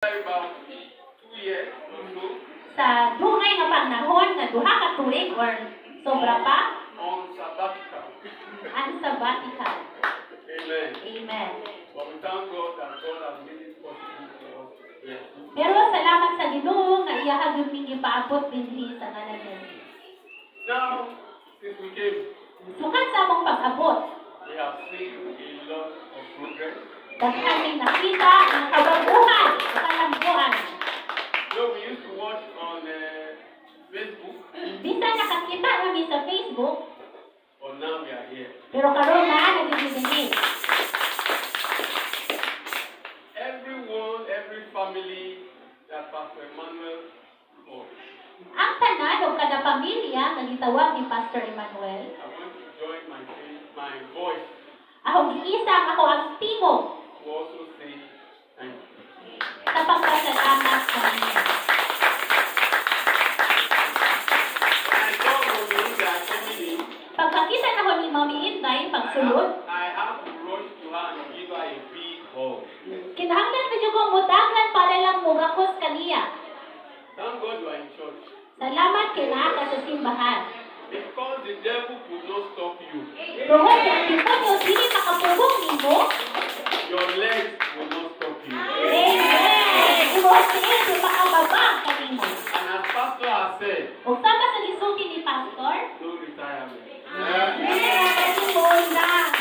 About 2 years or so Sa dugay nga panahon nga duha ka tuig or sobra pa on sabbatical. ang sabbatical. Amen. Amen. But we thank God that God has made it possible for us. Yes. Pero salamat sa Ginoo nga iya gyud ning gipaabot dinhi sa ngalan ni Jesus. Now, since we came, Sukat sa among pag-abot, we have seen a lot of progress. daghan ning nakita ang kabaguhan sa kalambuan. We used to watch on Facebook, Bisan nakakita kami sa Facebook, but now we are here. pero karon na nagdidini. Everyone, every family that Pastor Emmanuel taught, Ang tanan o kada pamilya nga gitawag ni Pastor Emmanuel, I want to join my voice ako giisa ako ang tingog to also say thank you. sa pagpasalamat sa kanya. When I saw Mommy India coming in, Pagkakita na ko ni Mami Inday pagsulod, I have to rush to her and give her a big hug. kinahanglan medyo kong mutaglan para lang mugakos kaniya. Thank God you are in church. Salamat kay naa ka sa simbahan. Because the devil could not stop you. Tungod sa demonyo dili makapugong nimo. Your legs will not stop you. Amen. Iwas niya sa makababa kanimo. And as Pastor has said, O sama sa gisulti ni Pastor, no retirement. Amen. Lang.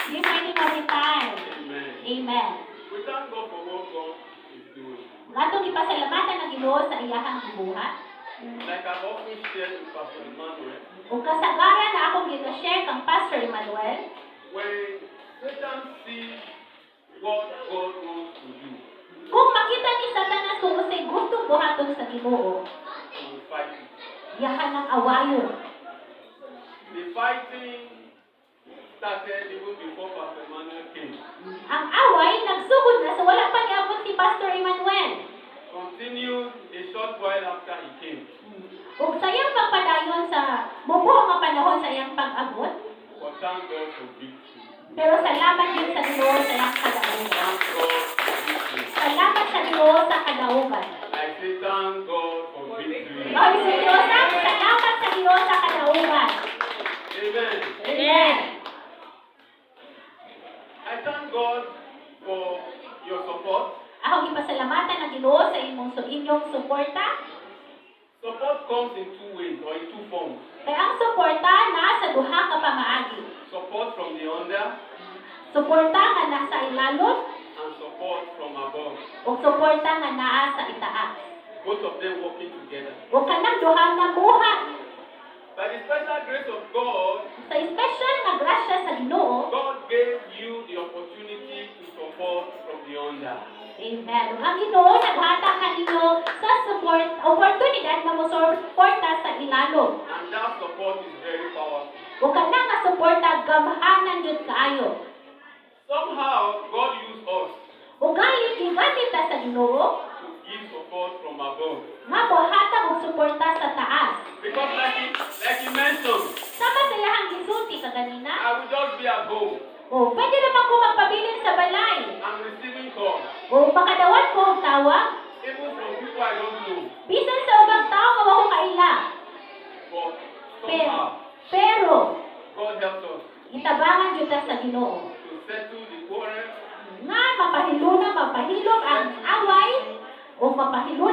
Di pwede ma-retire. Amen. Amen. We thank God for what God is doing. Atong ipasalamatan ang Ginoo sa iyahang gibuhat. Like I've often shared with Pastor Emmanuel, O kasagaran na akong gina-share kang Pastor Emmanuel, when Satan sees what God wants to do, kung makita ni Satanas kung usay gustong buhaton sa Ginoo, he will fight it. yahan ng awayon. The fighting started even before Pastor Emmanuel came. Ang away nagsugod na sa wala pa niabot si Pastor Emmanuel. Continued a short while after he came. Ug sa iyang pagpadayon sa mubuo nga panahon sa iyang pag-abot, But thank God for victory. pero salamat din sa Ginoo sa iyang kadaugan. Thank God for victory. Salamat sa Ginoo sa kadaugan. I say thank God for victory. Ay, sa Diyos, salamat sa Ginoo sa kadaugan. Amen. Amen. I thank God for your support. Ako gipasalamatan ang Ginoo sa inyong suporta. Support comes in two ways or in two forms. Kaya ang suporta nasa duha ka pamaagi. Support from the under Suporta nga nasa ilalom and support from above. o suporta nga naa sa itaas. Both of them working together. O kanang duha nga buhat. By the special grace of God, Sa special nga grasya sa Ginoo, God gave you the opportunity to support from the under. amen. Ang Ginoo naghatag kaninyo sa support, oportunidad nga mosuporta sa ilalom. And that support is very powerful. O kanang nga suporta gamhanan jud kaayo. Somehow, God used us O gayud gigamit ta sa Ginoo to give support from above. nga mohatag og suporta sa taas. Because like he mentioned, Sama sa iyang gisulti kaganina, I will just be at home. o pwede naman ko magpabilin sa balay. I'm receiving calls, O pakadawat ko og tawag, even from people I don't know. bisan sa ubang tao nga wako kaila. But Pero, somehow, pero God helped us itabangan jud ta sa Ginoo to settle the quarrel, nga mapahilom ang away o mapahilom